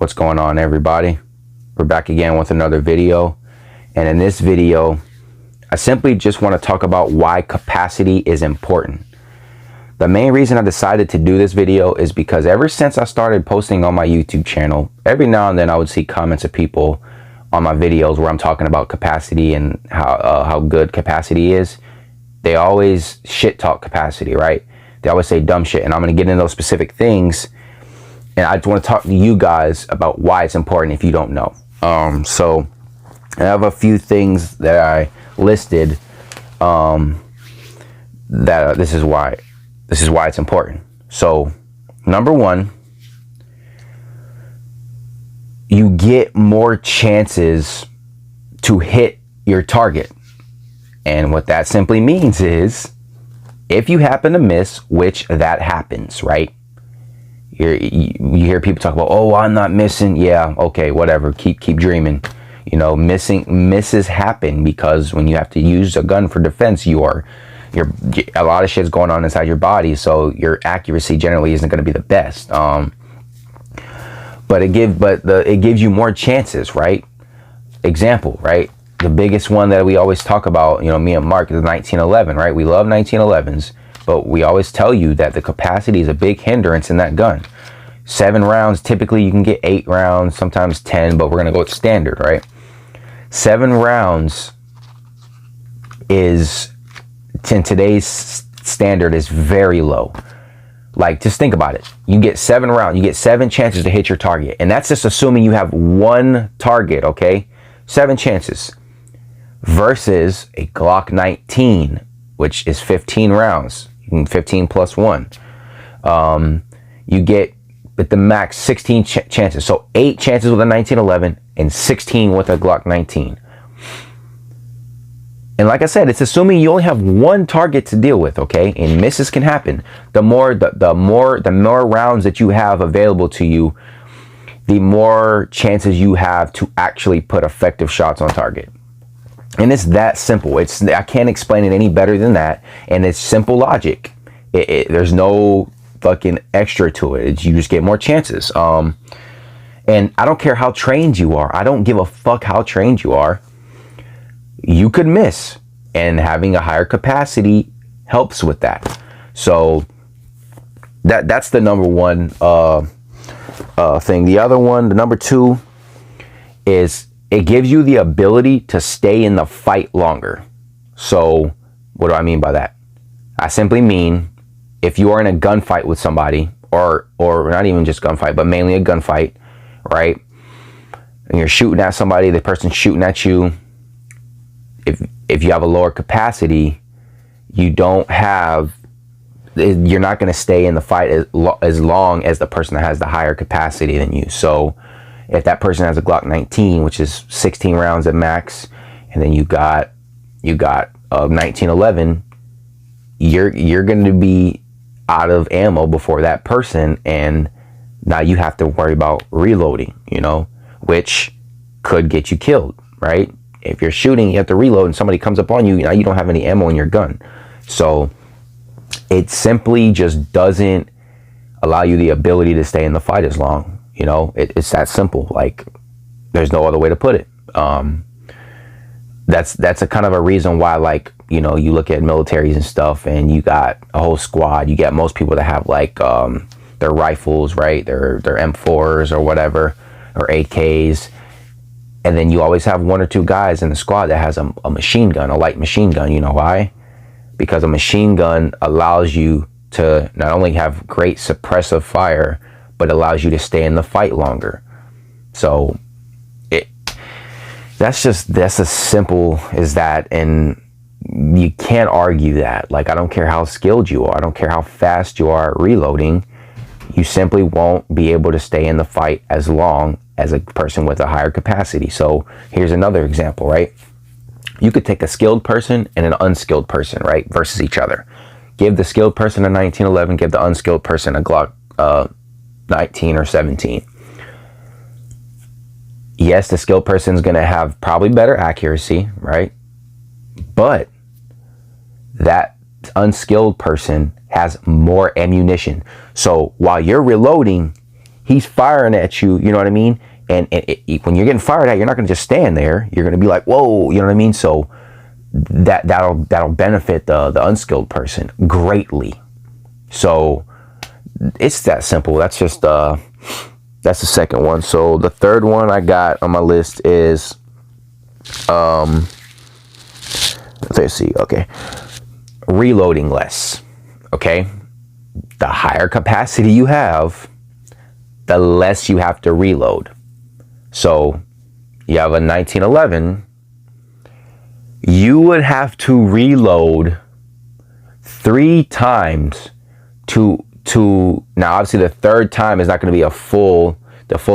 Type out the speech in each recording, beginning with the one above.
What's going on, everybody? We're back again with another video, and in this video I simply just want to talk about why capacity is important. The main reason I decided to do this video is because ever since I started posting on my YouTube channel, every now and then I would see comments of people on my videos where I'm talking about capacity and how good capacity is. They always shit talk capacity, right? They always say dumb shit, and I'm going to get into those specific things. And I just want to talk to you guys about why it's important if you don't know. So I have a few things that I listed that this is why it's important. So number one, you get more chances to hit your target. And what that simply means is if you happen to miss, which that happens, right? You hear people talk about, oh, I'm not missing. Yeah, okay, whatever. Keep dreaming. You know, misses happen because when you have to use a gun for defense, a lot of shit's going on inside your body, so your accuracy generally isn't going to be the best. But it gives you more chances, right? Example, right? The biggest one that we always talk about, you know, me and Mark, is 1911, right? We love 1911s. But we always tell you that the capacity is a big hindrance in that gun. 7 rounds, typically you can get 8 rounds, sometimes 10, but we're going to go with standard, right? 7 rounds is, in today's standard, is very low. Like, just think about it. You get 7 rounds, you get 7 chances to hit your target. And that's just assuming you have one target, okay? 7 chances. Versus a Glock 19, which is 15 rounds. 15 plus 1. You get with the max 16 chances. So 8 chances with a 1911 and 16 with a Glock 19. And like I said, it's assuming you only have one target to deal with, okay? And misses can happen. The more rounds that you have available to you, the more chances you have to actually put effective shots on target. And it's that simple. I can't explain it any better than that. And it's simple logic. There's no fucking extra to it. You just get more chances. And I don't care how trained you are. I don't give a fuck how trained you are. You could miss. And having a higher capacity helps with that. So that's the number one thing. The other one, the number two, is it gives you the ability to stay in the fight longer. So what do I mean by that? I simply mean if you are in a gunfight with somebody, or not even just gunfight, but mainly a gunfight, right? And you're shooting at somebody, the person's shooting at you. If you have a lower capacity, you're not going to stay in the fight as long as the person that has the higher capacity than you. So if that person has a Glock 19, which is 16 rounds at max, and then you got a 1911, you're going to be out of ammo before that person, and now you have to worry about reloading, you know, which could get you killed, right? If you're shooting, you have to reload, and somebody comes up on you, now you don't have any ammo in your gun. So it simply just doesn't allow you the ability to stay in the fight as long. You know, it's that simple. Like, there's no other way to put it. That's a kind of a reason why, like, you know, you look at militaries and stuff, and you got a whole squad. You get most people that have like their rifles, right? Their M4s or whatever, or AKs, and then you always have 1 or 2 guys in the squad that has a machine gun, a light machine gun. You know why? Because a machine gun allows you to not only have great suppressive fire, but allows you to stay in the fight longer. So that's as simple as that, and you can't argue that. Like, I don't care how skilled you are, I don't care how fast you are at reloading, you simply won't be able to stay in the fight as long as a person with a higher capacity. So here's another example, right? You could take a skilled person and an unskilled person, right, versus each other. Give the skilled person a 1911, give the unskilled person a Glock 19 or 17. Yes, the skilled person is going to have probably better accuracy, right? But that unskilled person has more ammunition. So while you're reloading, he's firing at you, you know what I mean? And when you're getting fired at, you're not going to just stand there. You're going to be like, whoa, you know what I mean? So that'll benefit the unskilled person greatly. So it's that simple. That's just that's the second one. So the third one I got on my list is let's see. Okay, reloading less. Okay, the higher capacity you have, the less you have to reload. So you have a 1911, you would have to reload 3 times to now obviously the third time is not going to be the full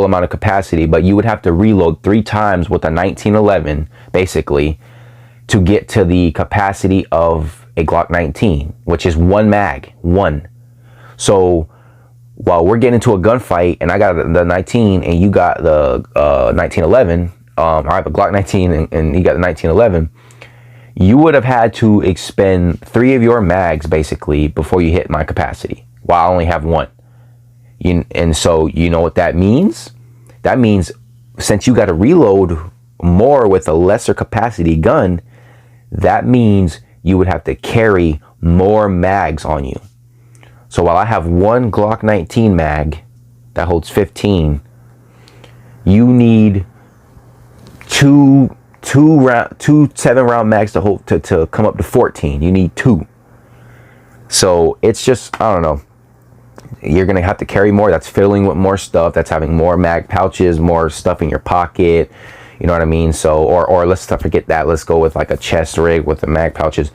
amount of capacity, but you would have to reload 3 times with a 1911 basically to get to the capacity of a Glock 19, which is 1 mag. So while we're getting into a gunfight and I got the 19 and you got the 1911, I have a Glock 19 and you got the 1911, you would have had to expend 3 of your mags basically before you hit my capacity, while I only have 1. And so you know what that means? That means since you got to reload more with a lesser capacity gun, that means you would have to carry more mags on you. So while I have 1 Glock 19 mag that holds 15, you need two 7-round mags to hold to come up to 14. You need 2. So it's just, I don't know. You're gonna have to carry more. That's filling with more stuff. That's having more mag pouches, more stuff in your pocket. You know what I mean? So, or let's not forget that. Let's go with like a chest rig with the mag pouches.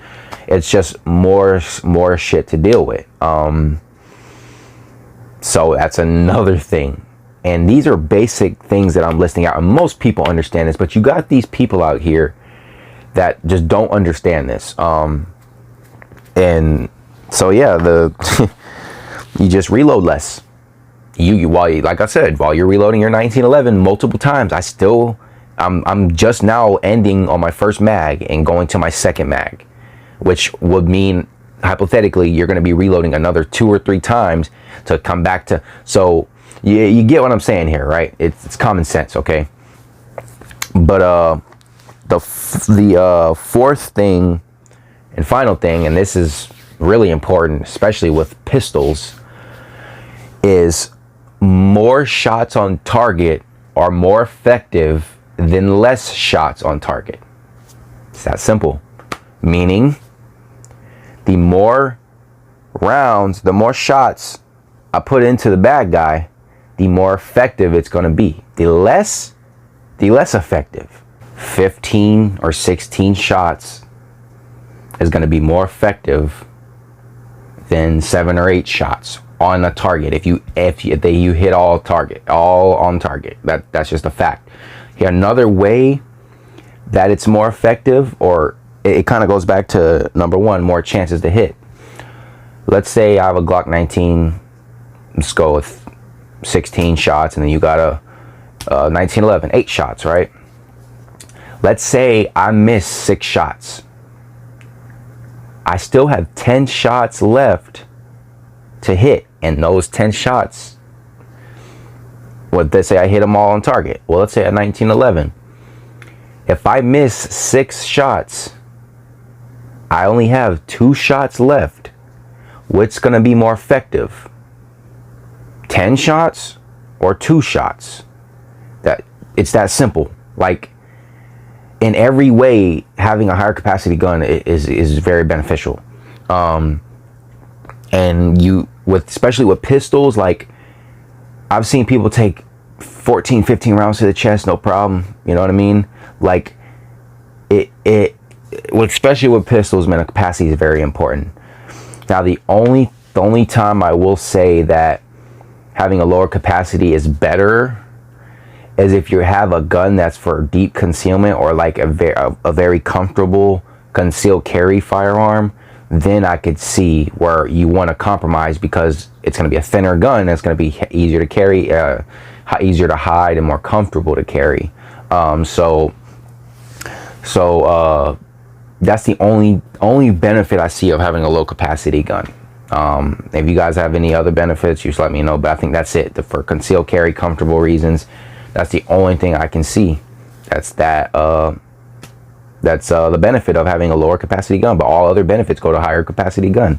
It's just more shit to deal with. So that's another thing. And these are basic things that I'm listing out. And most people understand this, but you got these people out here that just don't understand this. And so yeah, you just reload less. Like I said, while you're reloading your 1911 multiple times, I'm just now ending on my first mag and going to my second mag, which would mean hypothetically you're going to be reloading another 2 or 3 times to come back to. So you get what I'm saying here, right? It's common sense, okay? But the fourth thing and final thing, and this is really important, especially with pistols, is more shots on target are more effective than less shots on target. It's that simple. Meaning, the more rounds, the more shots I put into the bad guy, the more effective it's going to be. The less effective. 15 or 16 shots is going to be more effective than 7 or 8 shots on a target. If you hit all on target, that's just a fact. Here, another way that it's more effective, or it kind of goes back to number 1, more chances to hit. Let's say I have a Glock 19. Let's go with 16 shots, and then you got a 1911, 8 shots, right? Let's say I miss 6 shots. I still have 10 shots left to hit, and those 10 shots, let's say I hit them all on target. Well, let's say at 1911, if I miss 6 shots, I only have 2 shots left. What's going to be more effective? 10 shots or 2 shots? It's that simple. Like, in every way, having a higher capacity gun is very beneficial. And especially with pistols, like, I've seen people take 14, 15 rounds to the chest, no problem. You know what I mean? Like, especially with pistols, man, the capacity is very important. Now, the only time I will say that having a lower capacity is better is if you have a gun that's for deep concealment, or like a very comfortable concealed carry firearm. Then I could see where you want to compromise, because it's going to be a thinner gun. It's going to be easier to carry, easier to hide, and more comfortable to carry. So that's the only benefit I see of having a low capacity gun. If you guys have any other benefits, you just let me know. But I think that's it. For concealed carry, comfortable reasons, that's the only thing I can see. That's the benefit of having a lower capacity gun. But all other benefits go to higher capacity gun.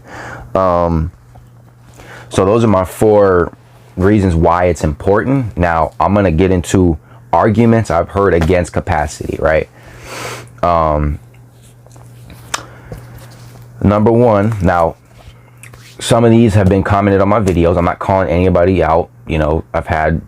So those are my 4 reasons why it's important. Now I'm gonna get into arguments I've heard against capacity, right? Number 1, now some of these have been commented on my videos. I'm not calling anybody out. You know, I've had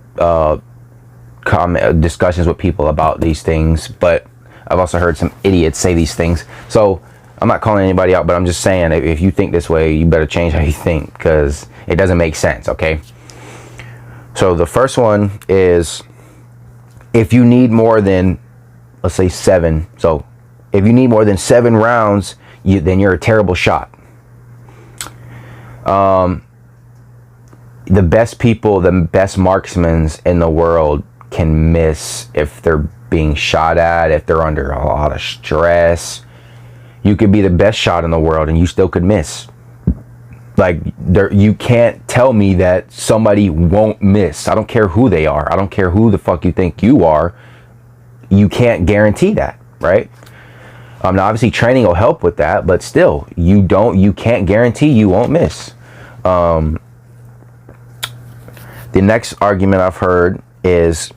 discussions with people about these things, but I've also heard some idiots say these things. So I'm not calling anybody out, but I'm just saying, if you think this way, you better change how you think, because it doesn't make sense, okay? So the first one is, if you need more than, let's say 7. So if you need more than 7 rounds, then you're a terrible shot. The best people, the best marksmen in the world can miss if they're being shot at, if they're under a lot of stress. You could be the best shot in the world and you still could miss. Like, you can't tell me that somebody won't miss. I don't care who they are. I don't care who the fuck you think you are. You can't guarantee that, right? Now obviously training will help with that, but still, you can't guarantee you won't miss. The next argument I've heard is,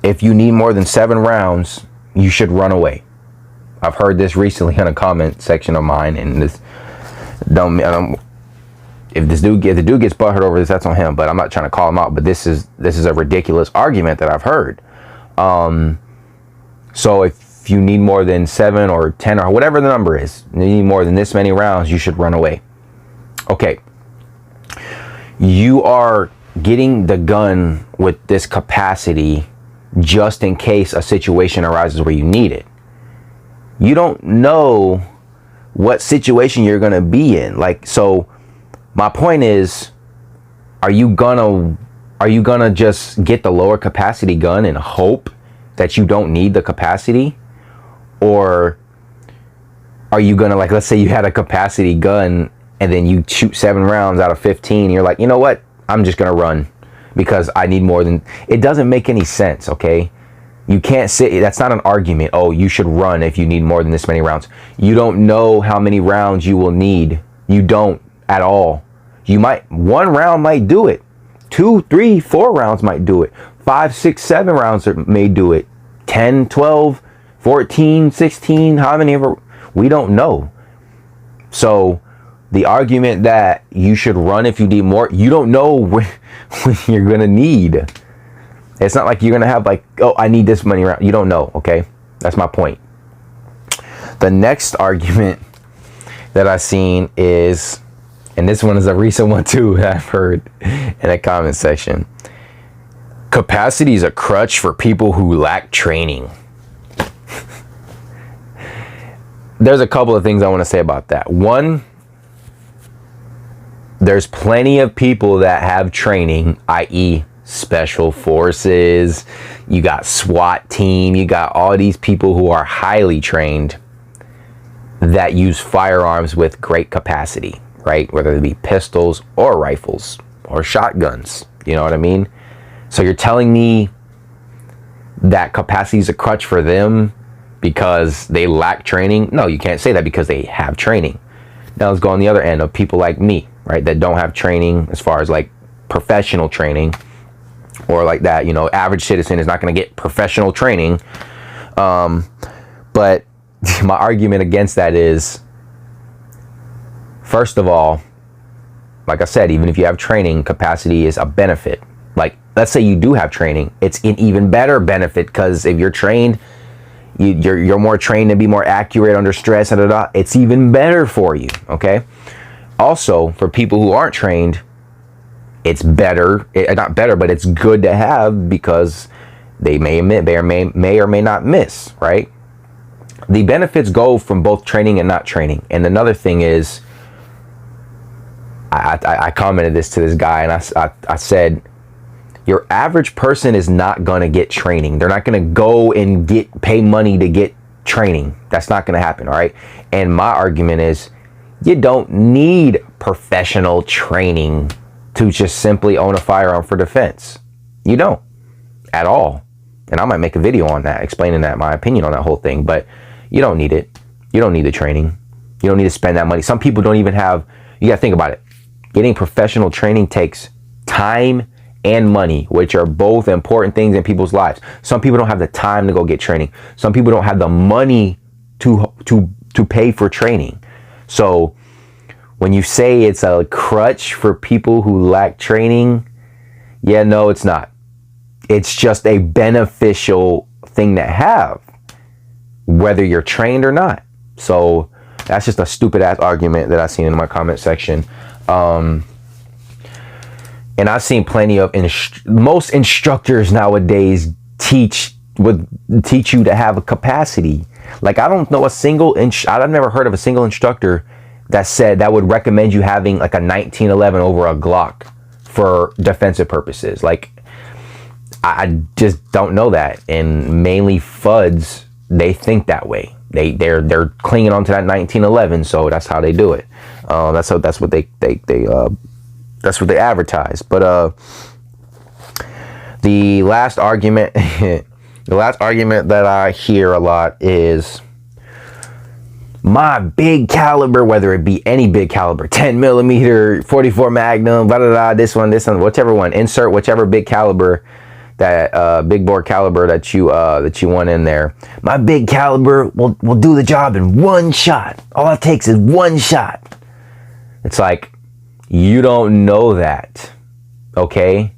if you need more than 7 rounds, you should run away. I've heard this recently in a comment section of mine, and this if the dude gets butthurt over this, that's on him. But I'm not trying to call him out. But this is a ridiculous argument that I've heard. So if you need more than 7 or 10 or whatever the number is, you need more than this many rounds, you should run away. Okay. You are getting the gun with this capacity just in case a situation arises where you need it. You don't know what situation you're going to be in. Like, so my point is, are you gonna just get the lower capacity gun and hope that you don't need the capacity? Or are you gonna, like, let's say you had a capacity gun and then you shoot 7 rounds out of 15, and you're like, you know what, I'm just gonna run because I need more than. It doesn't make any sense, okay? You can't say, that's not an argument. Oh, you should run if you need more than this many rounds. You don't know how many rounds you will need. You don't at all. One round might do it. 2, 3, 4 rounds might do it. 5, 6, 7 rounds may do it. 10, 12, 14, 16, how many ever, we don't know. So the argument that you should run if you need more, you don't know when you're going to need. It's not like you're going to have like, oh, I need this many rounds. You don't know, okay? That's my point. The next argument that I've seen is, and this one is a recent one too that I've heard in the comment section, capacity is a crutch for people who lack training. There's a couple of things I want to say about that. One, there's plenty of people that have training, i.e. special forces, you got SWAT team, you got all these people who are highly trained that use firearms with great capacity, right? Whether it be pistols or rifles or shotguns, you know what I mean? So you're telling me that capacity is a crutch for them because they lack training? No, you can't say that, because they have training. Now let's go on the other end of people like me, right, that don't have training as far as like professional training or like that. You know, average citizen is not going to get professional training. But my argument against that is, first of all, like I said, even if you have training, capacity is a benefit. Like, let's say you do have training, it's an even better benefit, because if you're trained, you're more trained to be more accurate under stress, it's even better for you, okay? Also, for people who aren't trained, it's better, not better, but it's good to have, because they may or may not miss, right? The benefits go from both training and not training. And another thing is, I commented this to this guy, and I said, your average person is not going to get training. They're not going to go and pay money to get training. That's not going to happen, all right? And my argument is, you don't need professional training to just simply own a firearm for defense. You don't at all. And I might make a video on that, explaining that, my opinion on that whole thing, but you don't need it. You don't need the training. You don't need to spend that money. Some people don't even have, you gotta think about it. Getting professional training takes time and money, which are both important things in people's lives. Some people don't have the time to go get training. Some people don't have the money to pay for training. So when you say it's a crutch for people who lack training, yeah, no, it's not. It's just a beneficial thing to have, whether you're trained or not. So that's just a stupid ass argument that I've seen in my comment section. And I've seen plenty of, most instructors nowadays teach you to have a capacity. Like, I don't know a single, I've never heard of a single instructor that said that would recommend you having like a 1911 over a Glock for defensive purposes. Like, I just don't know that. And mainly FUDs, they think that way. They're clinging on to that 1911, so that's how they do it. That's what they advertise. But the last argument, the last argument that I hear a lot is, my big caliber, whether it be any big caliber, 10 millimeter, 44 Magnum, blah, blah, blah, this one, whichever one, insert whichever big caliber, that big bore caliber that you want in there. My big caliber will do the job in one shot. All it takes is one shot. It's like, you don't know that, okay?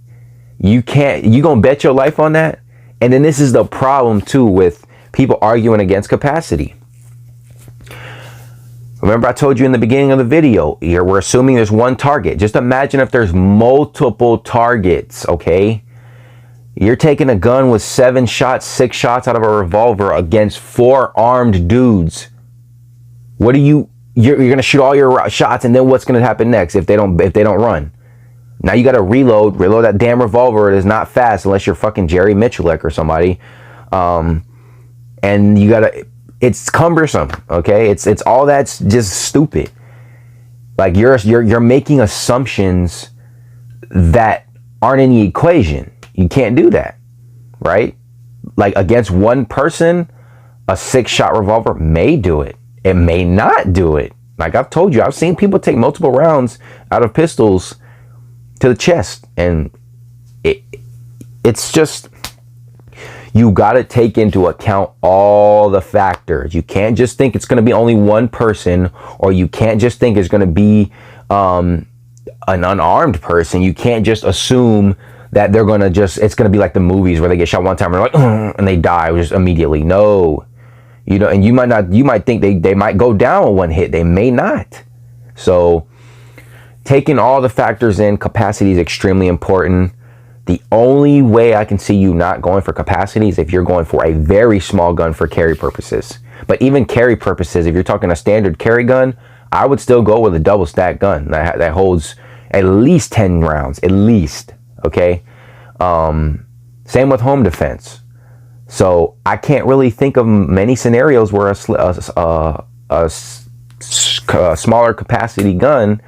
You gonna bet your life on that? And then this is the problem too with people arguing against capacity. Remember, I told you in the beginning of the video, here we're assuming there's one target. Just imagine if there's multiple targets, okay? You're taking a gun with 7 shots, 6 shots out of a revolver against 4 armed dudes. What are you're gonna shoot all your shots, and then what's gonna happen next if they don't run? Now you gotta reload that damn revolver. It is not fast unless you're fucking Jerry Mitchellek or somebody. And you gotta, it's cumbersome, okay? It's all that's just stupid. Like, you're making assumptions that aren't in the equation. You can't do that, right? Like, against one person, a 6-shot revolver may do it. It may not do it. Like I've told you, I've seen people take multiple rounds out of pistols to the chest, and it's just, you got to take into account all the factors. You can't just think it's going to be only one person, or you can't just think it's going to be an unarmed person. You can't just assume that they're going to it's going to be like the movies where they get shot one time and they're like, and they die just immediately. No, and you might think they might go down with one hit. They may not. So taking all the factors in, capacity is extremely important. The only way I can see you not going for capacity is if you're going for a very small gun for carry purposes. But even carry purposes, if you're talking a standard carry gun, I would still go with a double stack gun that holds at least 10 rounds, at least. Okay. Same with home defense. So I can't really think of many scenarios where a smaller capacity gun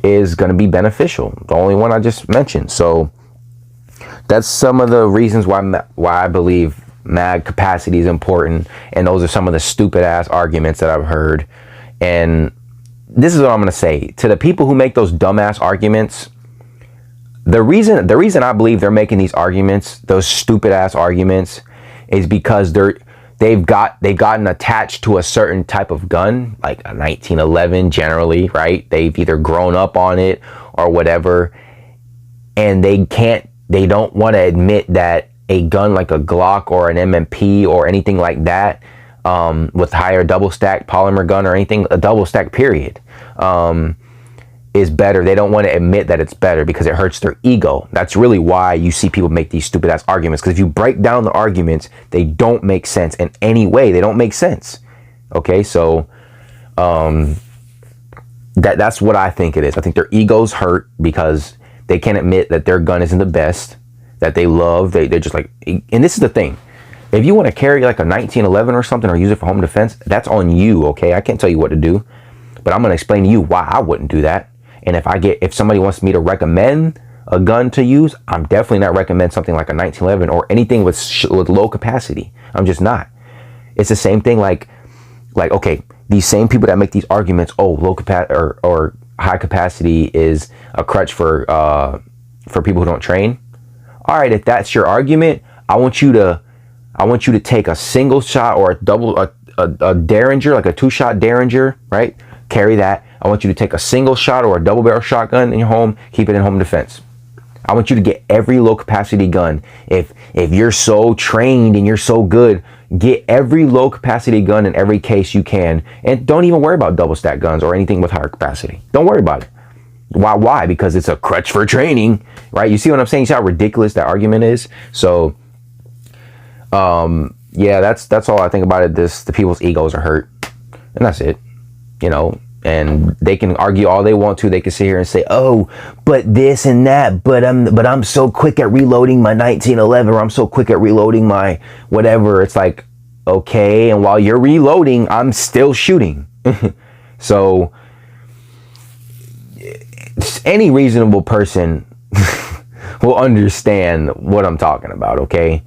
is going to be beneficial. The only one I just mentioned. So that's some of the reasons why I believe mag capacity is important. And those are some of the stupid ass arguments that I've heard. And this is what I'm going to say to the people who make those dumbass arguments. The reason I believe they're making these arguments, those stupid ass arguments, is because they've gotten attached to a certain type of gun, like a 1911 generally, right? They've either grown up on it or whatever, and they don't want to admit that a gun like a Glock or an M&P or anything like that, with higher double stack polymer gun or anything, a double stack period, is better. They don't want to admit that it's better because it hurts their ego. That's really why you see people make these stupid ass arguments, because if you break down the arguments, they don't make sense in any way. They don't make sense. Okay, so that's what I think it is. I think their egos hurt because they can't admit that their gun isn't the best, that they love. They're just like, and this is the thing. If you want to carry like a 1911 or something or use it for home defense, that's on you, okay? I can't tell you what to do. but I'm going to explain to you why I wouldn't do that. And if somebody wants me to recommend a gun to use, I'm definitely not recommend something like a 1911 or anything with low capacity. I'm just not. It's the same thing like okay, these same people that make these arguments, oh, low capacity or high capacity is a crutch for people who don't train. All right, if that's your argument, I want you to take a single shot or a Derringer, like a 2-shot Derringer, right? Carry that. I want you to take a single shot or a double barrel shotgun in your home, keep it in home defense. I want you to get every low capacity gun. If you're so trained and you're so good, get every low capacity gun in every case you can, and don't even worry about double stack guns or anything with higher capacity. Don't worry about it. Why? Because it's a crutch for training, right? You see what I'm saying? You see how ridiculous that argument is? So, yeah, that's all I think about it. The people's egos are hurt, and that's it, you know. And they can argue all they want to. They can sit here and say, "Oh, but this and that." But I'm so quick at reloading my 1911, or I'm so quick at reloading my whatever. It's like, okay, and while you're reloading, I'm still shooting. So any reasonable person will understand what I'm talking about. Okay.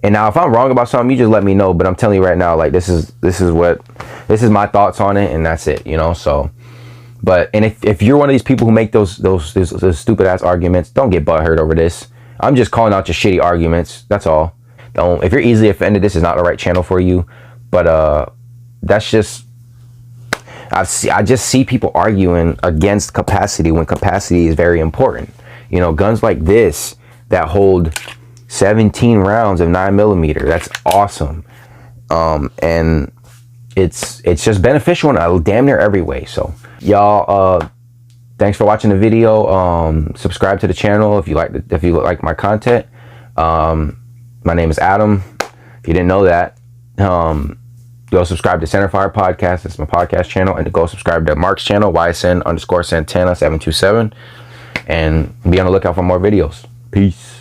And now, if I'm wrong about something, you just let me know. But I'm telling you right now, like this is my thoughts on it, and that's it, you know. So, and if you're one of these people who make those stupid ass arguments, don't get butthurt over this. I'm just calling out your shitty arguments. That's all. If you're easily offended, this is not the right channel for you. But that's just I just see people arguing against capacity when capacity is very important. You know, guns like this that hold 17 rounds of 9mm. That's awesome. And it's just beneficial in a damn near every way. So y'all, thanks for watching the video. Subscribe to the channel if you like my content. My name is Adam. If you didn't know that, go subscribe to Centerfire Podcast. It's my podcast channel, and go subscribe to Mark's channel, YSN_Santana 727, and be on the lookout for more videos. Peace.